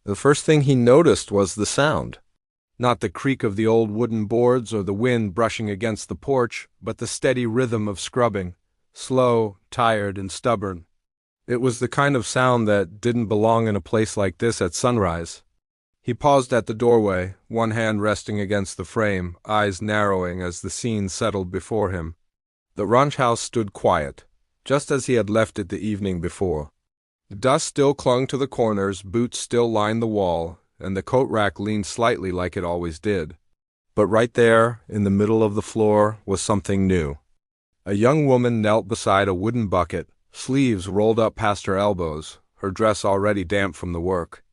The first thing he noticed was the sound. Not the creak of the old wooden boards or the wind brushing against the porch, but the steady rhythm of scrubbing, slow, tired, and stubborn. It was the kind of sound that didn't belong in a place like this at sunrise. He paused at the doorway, one hand resting against the frame, eyes narrowing as the scene settled before him. The ranch house stood quiet, just as he had left it the evening before. The dust still clung to the corners, boots still lined the wall, and the coat rack leaned slightly like it always did. But right there, in the middle of the floor, was something new. A young woman knelt beside a wooden bucket, sleeves rolled up past her elbows, her dress already damp from the work.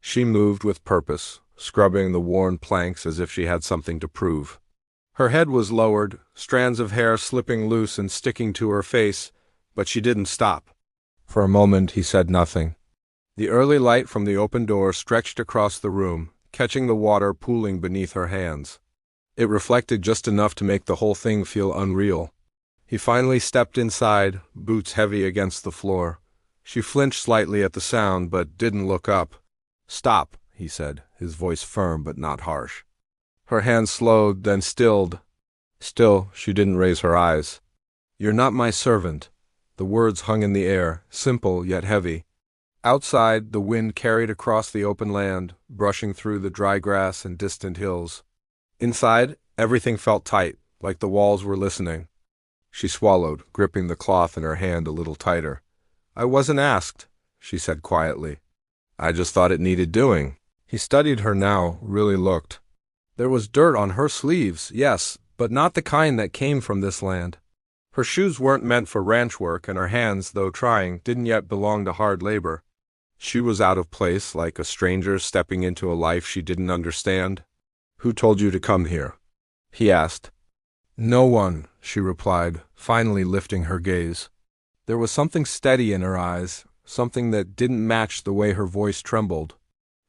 She moved with purpose, scrubbing the worn planks as if she had something to prove. Her head was lowered, strands of hair slipping loose and sticking to her face, but she didn't stop. For a moment he said nothing. The early light from the open door stretched across the room, catching the water pooling beneath her hands. It reflected just enough to make the whole thing feel unreal. He finally stepped inside, boots heavy against the floor. She flinched slightly at the sound, but didn't look up. "Stop," he said, his voice firm but not harsh. Her hand slowed, then stilled. Still, she didn't raise her eyes. "You're not my servant." The words hung in the air, simple yet heavy. Outside, the wind carried across the open land, brushing through the dry grass and distant hills. Inside, everything felt tight, like the walls were listening. She swallowed, gripping the cloth in her hand a little tighter. "I wasn't asked," she said quietly. "I just thought it needed doing." He studied her now, really looked. There was dirt on her sleeves, yes, but not the kind that came from this land. Her shoes weren't meant for ranch work, and her hands, though trying, didn't yet belong to hard labor. She was out of place, like a stranger stepping into a life she didn't understand. "Who told you to come here?" he asked. "No one," she replied, finally lifting her gaze. There was something steady in her eyes, something that didn't match the way her voice trembled.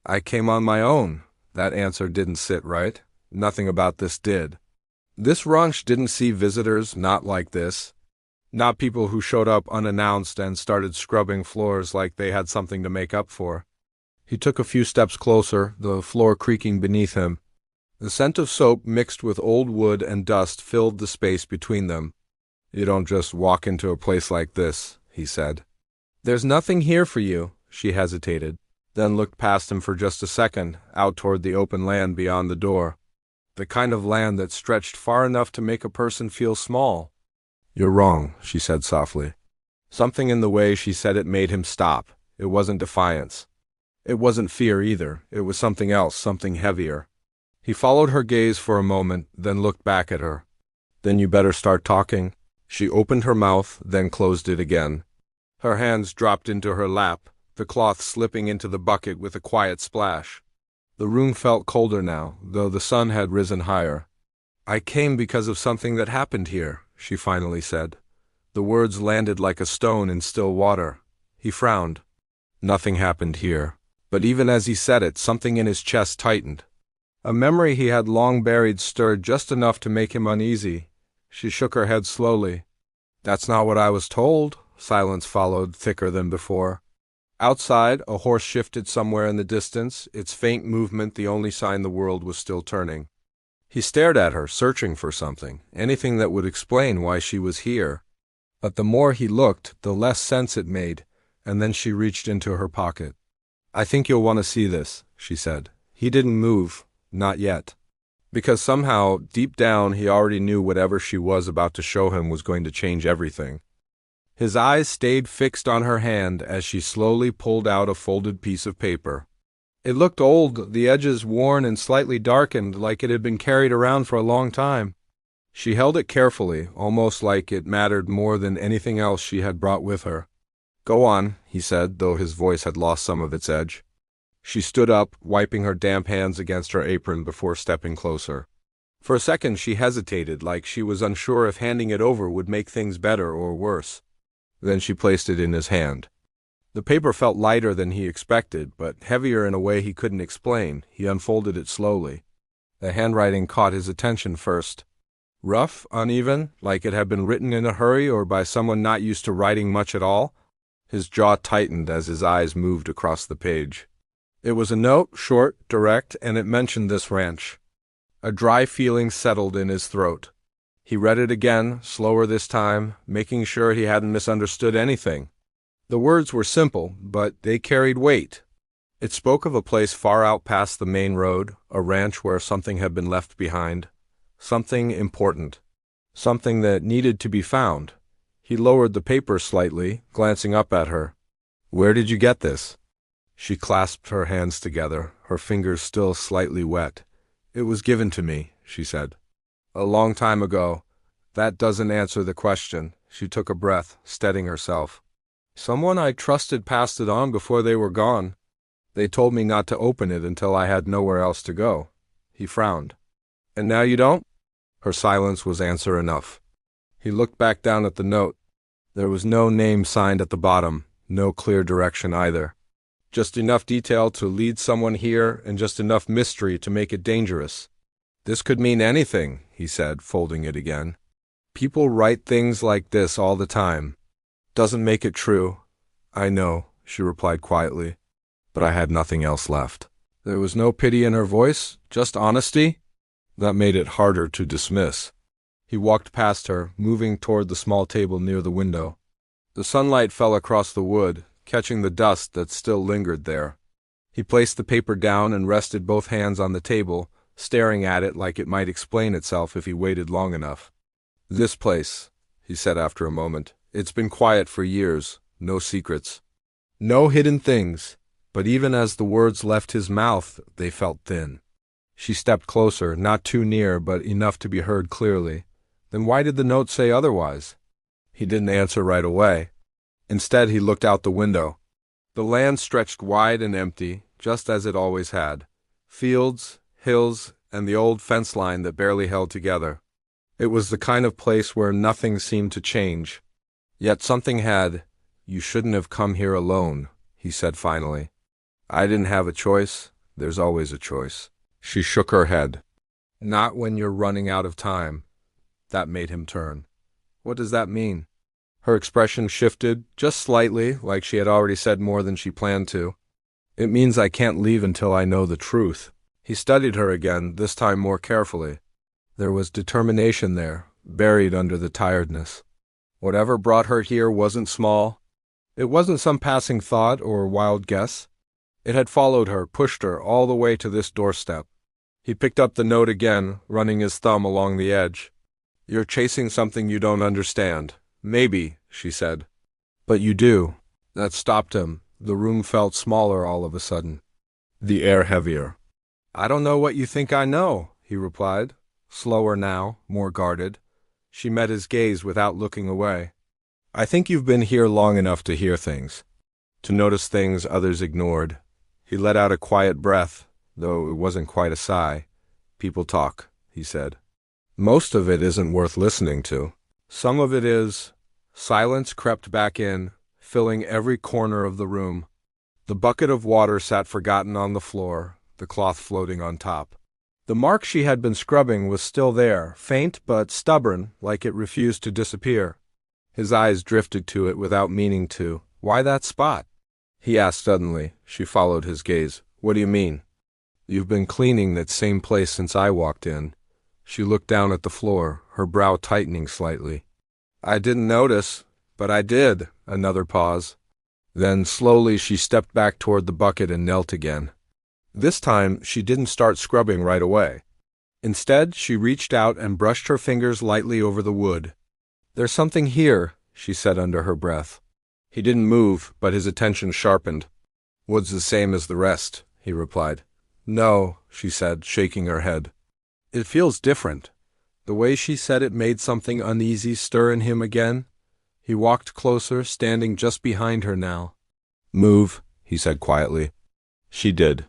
"I came on my own." That answer didn't sit right. Nothing about this did. This ranch didn't see visitors, not like this. Not people who showed up unannounced and started scrubbing floors like they had something to make up for. He took a few steps closer, the floor creaking beneath him. The scent of soap mixed with old wood and dust filled the space between them. "You don't just walk into a place like this," he said. "There's nothing here for you," she hesitated, then looked past him for just a second, out toward the open land beyond the door. The kind of land that stretched far enough to make a person feel small. "You're wrong," she said softly. Something in the way she said it made him stop. It wasn't defiance. It wasn't fear either. It was something else, something heavier. He followed her gaze for a moment, then looked back at her. "Then you better start talking." She opened her mouth, then closed it again. Her hands dropped into her lap, the cloth slipping into the bucket with a quiet splash. The room felt colder now, though the sun had risen higher. "I came because of something that happened here," she finally said. The words landed like a stone in still water. He frowned. Nothing happened here. But even as he said it, something in his chest tightened. A memory he had long buried stirred just enough to make him uneasy. She shook her head slowly. "That's not what I was told." Silence followed, thicker than before. Outside, a horse shifted somewhere in the distance, its faint movement the only sign the world was still turning. He stared at her, searching for something, anything that would explain why she was here. But the more he looked, the less sense it made, and then she reached into her pocket. "I think you'll want to see this," she said. He didn't move, not yet. Because somehow, deep down, he already knew whatever she was about to show him was going to change everything. His eyes stayed fixed on her hand as she slowly pulled out a folded piece of paper. It looked old, the edges worn and slightly darkened, like it had been carried around for a long time. She held it carefully, almost like it mattered more than anything else she had brought with her. "Go on," he said, though his voice had lost some of its edge. She stood up, wiping her damp hands against her apron before stepping closer. For a second she hesitated, like she was unsure if handing it over would make things better or worse. Then she placed it in his hand. The paper felt lighter than he expected, but heavier in a way he couldn't explain. He unfolded it slowly. The handwriting caught his attention first. Rough, uneven, like it had been written in a hurry or by someone not used to writing much at all. His jaw tightened as his eyes moved across the page. It was a note, short, direct, and it mentioned this ranch. A dry feeling settled in his throat. He read it again, slower this time, making sure he hadn't misunderstood anything. The words were simple, but they carried weight. It spoke of a place far out past the main road, a ranch where something had been left behind. Something important. Something that needed to be found. He lowered the paper slightly, glancing up at her. "Where did you get this?" She clasped her hands together, her fingers still slightly wet. "It was given to me," she said. "A long time ago." "That doesn't answer the question." She took a breath, steadying herself. "Someone I trusted passed it on before they were gone. They told me not to open it until I had nowhere else to go." He frowned. "And now you don't?" Her silence was answer enough. He looked back down at the note. There was no name signed at the bottom, no clear direction either. Just enough detail to lead someone here and just enough mystery to make it dangerous. "This could mean anything," he said, folding it again. "People write things like this all the time. Doesn't make it true." "I know," she replied quietly, but I had nothing else left. There was no pity in her voice, just honesty. That made it harder to dismiss. He walked past her, moving toward the small table near the window. The sunlight fell across the wood, catching the dust that still lingered there. He placed the paper down and rested both hands on the table, staring at it like it might explain itself if he waited long enough. "This place," he said after a moment. "It's been quiet for years, no secrets. No hidden things." But even as the words left his mouth, they felt thin. She stepped closer, not too near, but enough to be heard clearly. Then why did the note say otherwise? He didn't answer right away. Instead, he looked out the window. The land stretched wide and empty, just as it always had. Fields, hills, and the old fence line that barely held together. It was the kind of place where nothing seemed to change. Yet something had. "You shouldn't have come here alone," he said finally. "I didn't have a choice. There's always a choice." She shook her head. "Not when you're running out of time." That made him turn. "What does that mean?" Her expression shifted, just slightly, like she had already said more than she planned to. "It means I can't leave until I know the truth." He studied her again, this time more carefully. There was determination there, buried under the tiredness. Whatever brought her here wasn't small. It wasn't some passing thought or wild guess. It had followed her, pushed her, all the way to this doorstep. He picked up the note again, running his thumb along the edge. "You're chasing something you don't understand." "Maybe," she said. "But you do." That stopped him. The room felt smaller all of a sudden. The air heavier. "I don't know what you think I know," he replied, slower now, more guarded. She met his gaze without looking away. "I think you've been here long enough to hear things, to notice things others ignored." He let out a quiet breath, though it wasn't quite a sigh. "People talk," he said. "Most of it isn't worth listening to. Some of it is." Silence crept back in, filling every corner of the room. The bucket of water sat forgotten on the floor, the cloth floating on top. The mark she had been scrubbing was still there, faint but stubborn, like it refused to disappear. His eyes drifted to it without meaning to. "Why that spot?" he asked suddenly. She followed his gaze. "What do you mean?" "You've been cleaning that same place since I walked in." She looked down at the floor, her brow tightening slightly. "I didn't notice, but I did." Another pause. Then slowly she stepped back toward the bucket and knelt again. This time she didn't start scrubbing right away. Instead, she reached out and brushed her fingers lightly over the wood. "There's something here," she said under her breath. He didn't move, but his attention sharpened. "Wood's the same as the rest," he replied. "No," she said, shaking her head. "It feels different." The way she said it made something uneasy stir in him again. He walked closer, standing just behind her now. "Move," he said quietly. She did.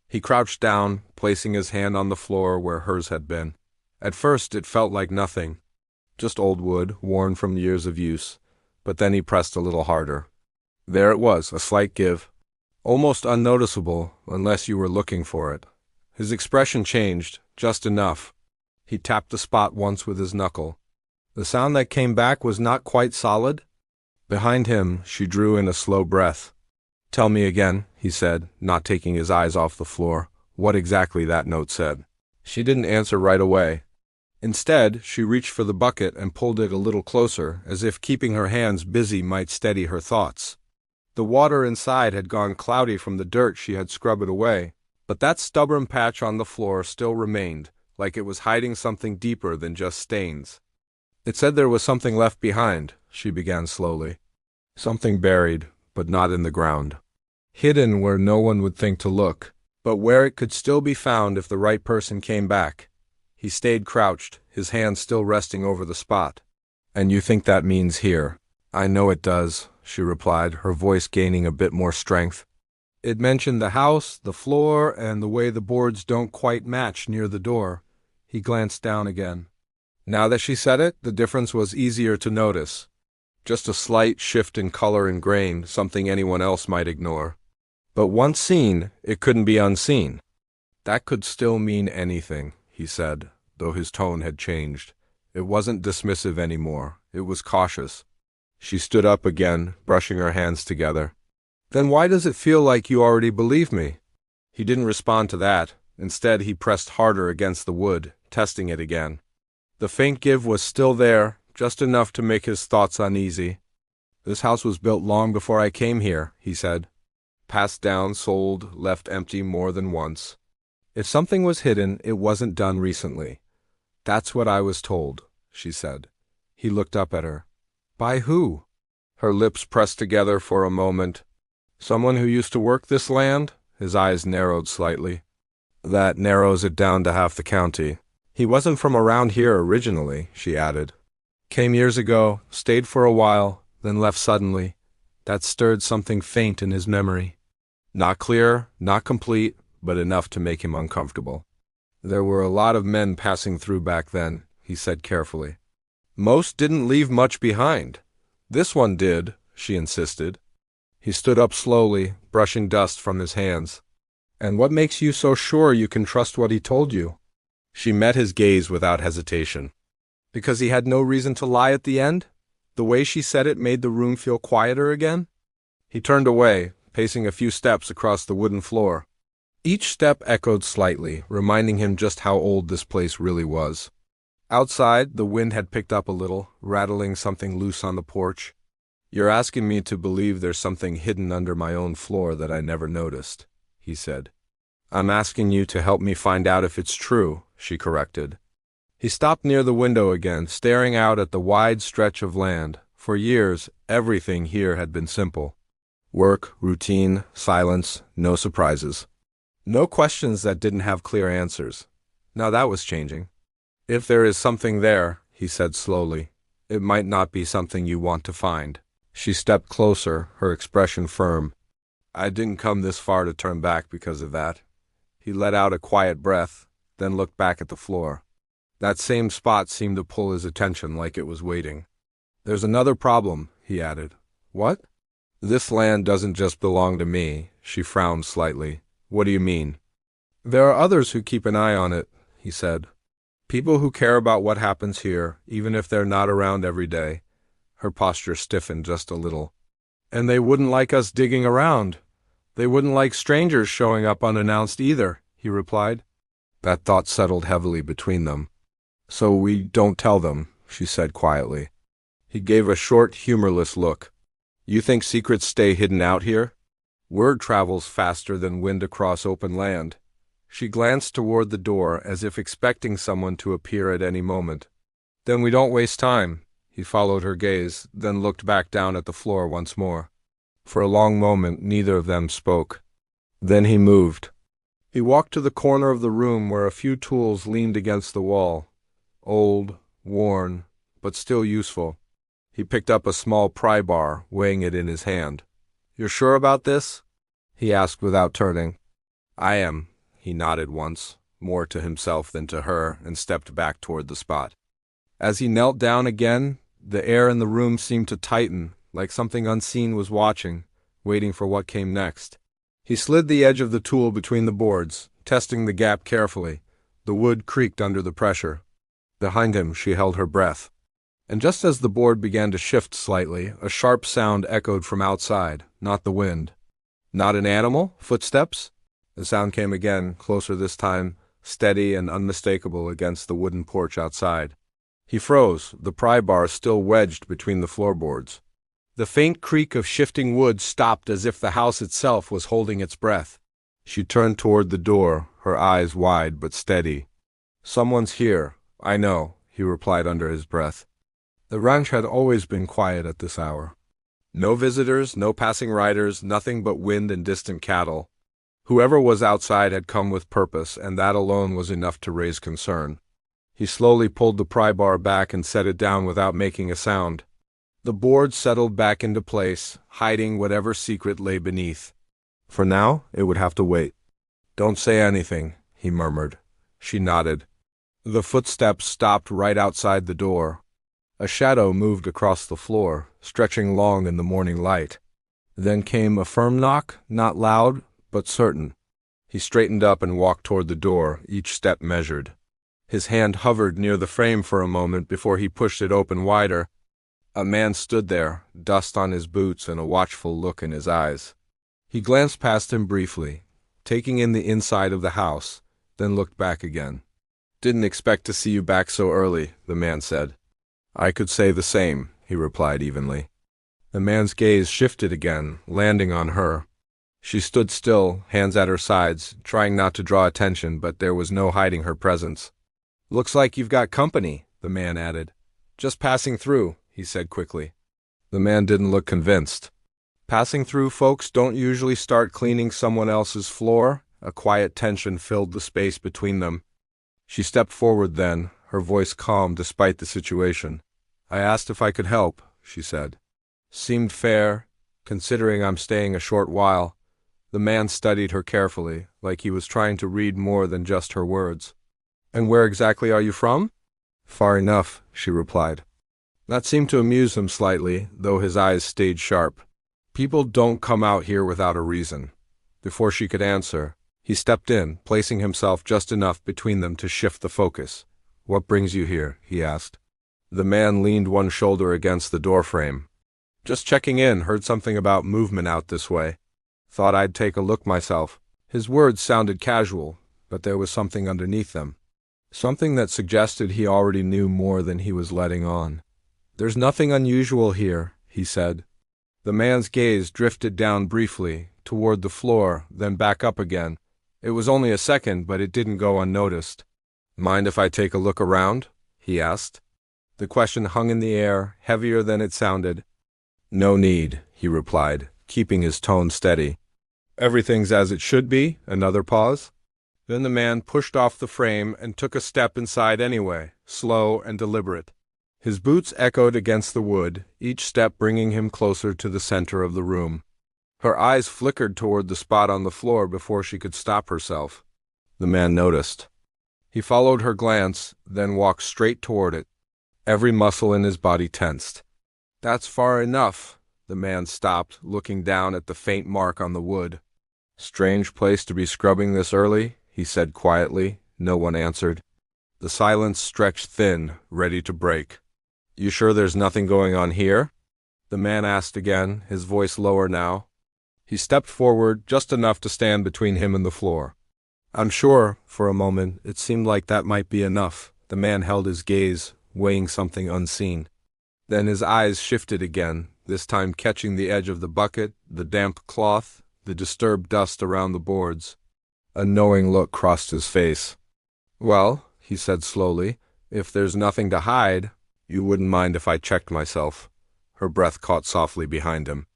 He crouched down, placing his hand on the floor where hers had been. At first it felt like nothing, just old wood, worn from years of use, but then he pressed a little harder. There it was, a slight give, almost unnoticeable unless you were looking for it. His expression changed, just enough. He tapped the spot once with his knuckle. The sound that came back was not quite solid. Behind him, she drew in a slow breath. "Tell me again," he said, not taking his eyes off the floor, what exactly that note said. She didn't answer right away. Instead, she reached for the bucket and pulled it a little closer, as if keeping her hands busy might steady her thoughts. The water inside had gone cloudy from the dirt she had scrubbed away, but that stubborn patch on the floor still remained, like it was hiding something deeper than just stains. It said there was something left behind, she began slowly. Something buried, but not in the ground. Hidden where no one would think to look, but where it could still be found if the right person came back. He stayed crouched, his hand still resting over the spot. And you think that means here? I know it does, she replied, her voice gaining a bit more strength. It mentioned the house, the floor, and the way the boards don't quite match near the door. He glanced down again. Now that she said it, the difference was easier to notice. Just a slight shift in color and grain, something anyone else might ignore. But once seen, it couldn't be unseen. That could still mean anything, he said, though his tone had changed. It wasn't dismissive anymore. It was cautious. She stood up again, brushing her hands together. Then why does it feel like you already believe me? He didn't respond to that. Instead, he pressed harder against the wood, testing it again. The faint give was still there, just enough to make his thoughts uneasy. This house was built long before I came here, he said. Passed down, sold, left empty more than once. If something was hidden, it wasn't done recently. That's what I was told, she said. He looked up at her. By who? Her lips pressed together for a moment. Someone who used to work this land? His eyes narrowed slightly. That narrows it down to half the county. He wasn't from around here originally, she added. Came years ago, stayed for a while, then left suddenly. That stirred something faint in his memory. Not clear, not complete, but enough to make him uncomfortable. There were a lot of men passing through back then, he said carefully. Most didn't leave much behind. This one did, she insisted. He stood up slowly, brushing dust from his hands. And what makes you so sure you can trust what he told you? She met his gaze without hesitation. Because he had no reason to lie at the end? The way she said it made the room feel quieter again? He turned away, pacing a few steps across the wooden floor. Each step echoed slightly, reminding him just how old this place really was. Outside, the wind had picked up a little, rattling something loose on the porch. You're asking me to believe there's something hidden under my own floor that I never noticed, he said. I'm asking you to help me find out if it's true, she corrected. He stopped near the window again, staring out at the wide stretch of land. For years, everything here had been simple. Work, routine, silence, no surprises. No questions that didn't have clear answers. Now that was changing. If there is something there, he said slowly, it might not be something you want to find. She stepped closer, her expression firm. I didn't come this far to turn back because of that. He let out a quiet breath, then looked back at the floor. That same spot seemed to pull his attention like it was waiting. There's another problem, he added. What? This land doesn't just belong to me, she frowned slightly. What do you mean? There are others who keep an eye on it, he said. People who care about what happens here, even if they're not around every day. Her posture stiffened just a little. And they wouldn't like us digging around. They wouldn't like strangers showing up unannounced either, he replied. That thought settled heavily between them. So we don't tell them, she said quietly. He gave a short, humorless look. You think secrets stay hidden out here? Word travels faster than wind across open land. She glanced toward the door as if expecting someone to appear at any moment. Then we don't waste time. He followed her gaze, then looked back down at the floor once more. For a long moment, neither of them spoke. Then he moved. He walked to the corner of the room where a few tools leaned against the wall. Old, worn, but still useful. He picked up a small pry bar, weighing it in his hand. You're sure about this? He asked without turning. I am, he nodded once, more to himself than to her, and stepped back toward the spot. As he knelt down again, the air in the room seemed to tighten, like something unseen was watching, waiting for what came next. He slid the edge of the tool between the boards, testing the gap carefully. The wood creaked under the pressure. Behind him, she held her breath. And just as the board began to shift slightly, a sharp sound echoed from outside, not the wind. Not an animal? Footsteps? The sound came again, closer this time, steady and unmistakable against the wooden porch outside. He froze, the pry bar still wedged between the floorboards. The faint creak of shifting wood stopped as if the house itself was holding its breath. She turned toward the door, her eyes wide but steady. "Someone's here, I know," he replied under his breath. The ranch had always been quiet at this hour. No visitors, no passing riders, nothing but wind and distant cattle. Whoever was outside had come with purpose, and that alone was enough to raise concern. He slowly pulled the pry bar back and set it down without making a sound. The board settled back into place, hiding whatever secret lay beneath. For now, it would have to wait. "Don't say anything," he murmured. She nodded. The footsteps stopped right outside the door. A shadow moved across the floor, stretching long in the morning light. Then came a firm knock, not loud, but certain. He straightened up and walked toward the door, each step measured. His hand hovered near the frame for a moment before he pushed it open wider. A man stood there, dust on his boots and a watchful look in his eyes. He glanced past him briefly, taking in the inside of the house, then looked back again. "Didn't expect to see you back so early," the man said. "I could say the same," he replied evenly. The man's gaze shifted again, landing on her. She stood still, hands at her sides, trying not to draw attention, but there was no hiding her presence. "Looks like you've got company," the man added. "Just passing through," he said quickly. The man didn't look convinced. "Passing through folks don't usually start cleaning someone else's floor?" A quiet tension filled the space between them. She stepped forward then, her voice calm despite the situation. "I asked if I could help," she said. "Seemed fair, considering I'm staying a short while." The man studied her carefully, like he was trying to read more than just her words. "And where exactly are you from?" "Far enough," she replied. That seemed to amuse him slightly, though his eyes stayed sharp. "People don't come out here without a reason." Before she could answer, he stepped in, placing himself just enough between them to shift the focus. "What brings you here?" he asked. The man leaned one shoulder against the doorframe. "Just checking in, heard something about movement out this way. Thought I'd take a look myself." His words sounded casual, but there was something underneath them. Something that suggested he already knew more than he was letting on. "There's nothing unusual here," he said. The man's gaze drifted down briefly, toward the floor, then back up again. It was only a second, but it didn't go unnoticed. "Mind if I take a look around?" he asked. The question hung in the air, heavier than it sounded. "No need," he replied, keeping his tone steady. "Everything's as it should be." Another pause. Then the man pushed off the frame and took a step inside anyway, slow and deliberate. His boots echoed against the wood, each step bringing him closer to the center of the room. Her eyes flickered toward the spot on the floor before she could stop herself. The man noticed. He followed her glance, then walked straight toward it. Every muscle in his body tensed. "That's far enough." The man stopped, looking down at the faint mark on the wood. "Strange place to be scrubbing this early," he said quietly. No one answered. The silence stretched thin, ready to break. "You sure there's nothing going on here?" the man asked again, his voice lower now. He stepped forward, just enough to stand between him and the floor. "I'm sure." For a moment, it seemed like that might be enough. The man held his gaze, weighing something unseen. Then his eyes shifted again, this time catching the edge of the bucket, the damp cloth, the disturbed dust around the boards. A knowing look crossed his face. "Well," he said slowly, "if there's nothing to hide, you wouldn't mind if I checked myself." Her breath caught softly behind him.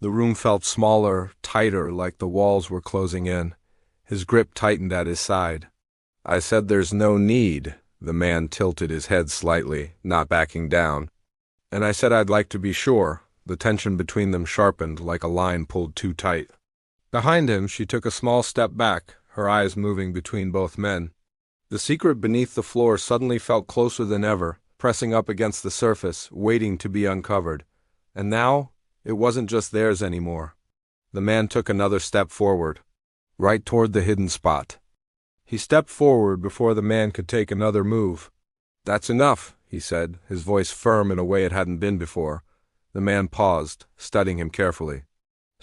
The room felt smaller, tighter, like the walls were closing in. His grip tightened at his side. "I said there's no need." The man tilted his head slightly, not backing down. "And I said I'd like to be sure." The tension between them sharpened, like a line pulled too tight. Behind him, she took a small step back, her eyes moving between both men. The secret beneath the floor suddenly felt closer than ever, pressing up against the surface, waiting to be uncovered. And now, it wasn't just theirs anymore. The man took another step forward, right toward the hidden spot. He stepped forward before the man could take another move. "That's enough," he said, his voice firm in a way it hadn't been before. The man paused, studying him carefully.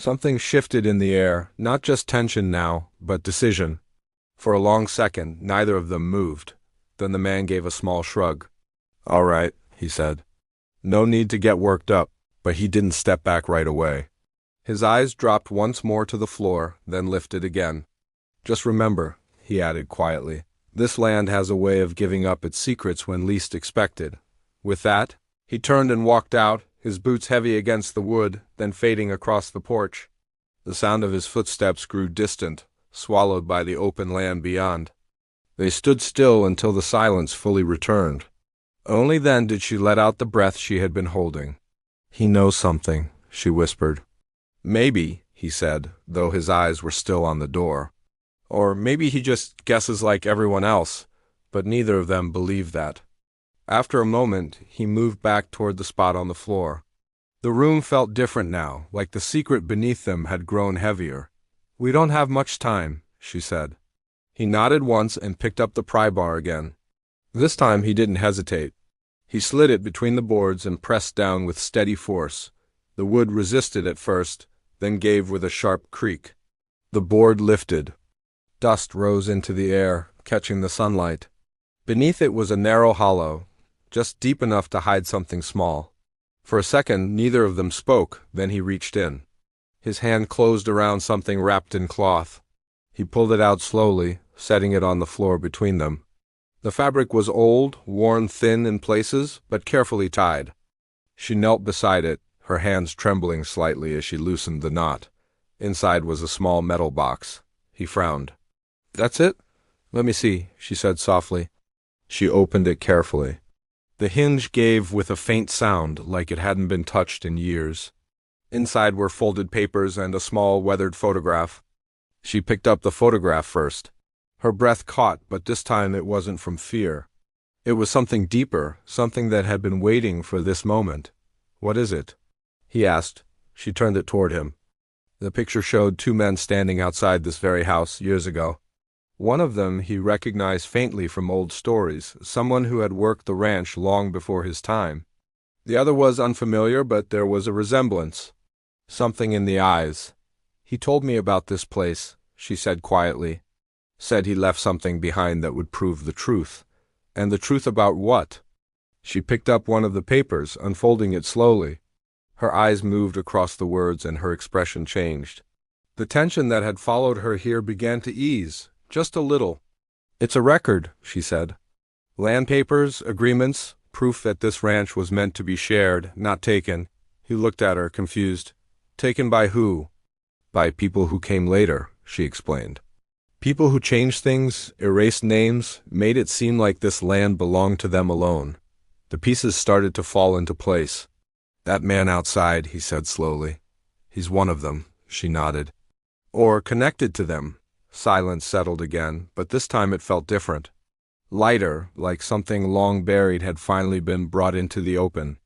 Something shifted in the air, not just tension now, but decision. For a long second, neither of them moved. Then the man gave a small shrug. "All right," he said. "No need to get worked up," but he didn't step back right away. His eyes dropped once more to the floor, then lifted again. "Just remember," he added quietly, "this land has a way of giving up its secrets when least expected." With that, he turned and walked out, his boots heavy against the wood, then fading across the porch. The sound of his footsteps grew distant, swallowed by the open land beyond. They stood still until the silence fully returned. Only then did she let out the breath she had been holding. "He knows something," she whispered. "Maybe," he said, though his eyes were still on the door. "Or maybe he just guesses like everyone else," but neither of them believed that. After a moment, he moved back toward the spot on the floor. The room felt different now, like the secret beneath them had grown heavier. "We don't have much time," she said. He nodded once and picked up the pry bar again. This time he didn't hesitate. He slid it between the boards and pressed down with steady force. The wood resisted at first, then gave with a sharp creak. The board lifted. Dust rose into the air, catching the sunlight. Beneath it was a narrow hollow, just deep enough to hide something small. For a second, neither of them spoke, then he reached in. His hand closed around something wrapped in cloth. He pulled it out slowly, setting it on the floor between them. The fabric was old, worn thin in places, but carefully tied. She knelt beside it, her hands trembling slightly as she loosened the knot. Inside was a small metal box. He frowned. "That's it? Let me see," she said softly. She opened it carefully. The hinge gave with a faint sound, like it hadn't been touched in years. Inside were folded papers and a small weathered photograph. She picked up the photograph first. Her breath caught, but this time it wasn't from fear. It was something deeper, something that had been waiting for this moment. "What is it?" he asked. She turned it toward him. The picture showed two men standing outside this very house years ago. One of them he recognized faintly from old stories, someone who had worked the ranch long before his time. The other was unfamiliar, but there was a resemblance. Something in the eyes. "He told me about this place," she said quietly. "Said he left something behind that would prove the truth." "And the truth about what?" She picked up one of the papers, unfolding it slowly. Her eyes moved across the words and her expression changed. The tension that had followed her here began to ease, just a little. "It's a record," she said. "Land papers, agreements, proof that this ranch was meant to be shared, not taken." He looked at her, confused. "Taken by who?" "By people who came later," she explained. "People who changed things, erased names, made it seem like this land belonged to them alone." The pieces started to fall into place. "That man outside," he said slowly. "He's one of them," she nodded. "Or connected to them." Silence settled again, but this time it felt different. Lighter, like something long buried had finally been brought into the open.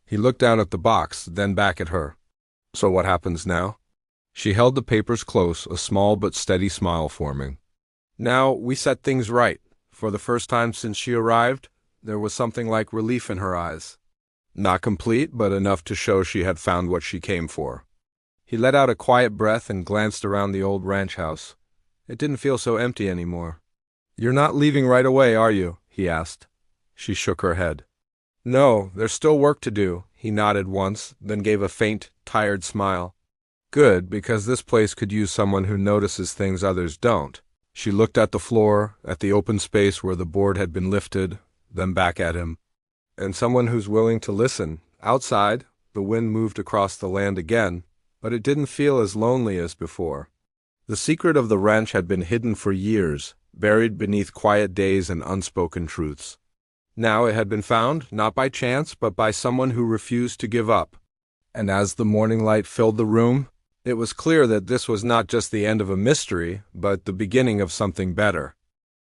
He looked down at the box, then back at her. "So what happens now?" She held the papers close, a small but steady smile forming. "Now we set things right." For the first time since she arrived, there was something like relief in her eyes. Not complete, but enough to show she had found what she came for. He let out a quiet breath and glanced around the old ranch house. It didn't feel so empty anymore. "You're not leaving right away, are you?" he asked. She shook her head. "No, there's still work to do." He nodded once, then gave a faint, tired smile. "Good, because this place could use someone who notices things others don't." She looked at the floor, at the open space where the board had been lifted, then back at him. "And someone who's willing to listen." Outside, the wind moved across the land again, but it didn't feel as lonely as before. The secret of the ranch had been hidden for years, buried beneath quiet days and unspoken truths. Now it had been found, not by chance, but by someone who refused to give up. And as the morning light filled the room, it was clear that this was not just the end of a mystery, but the beginning of something better.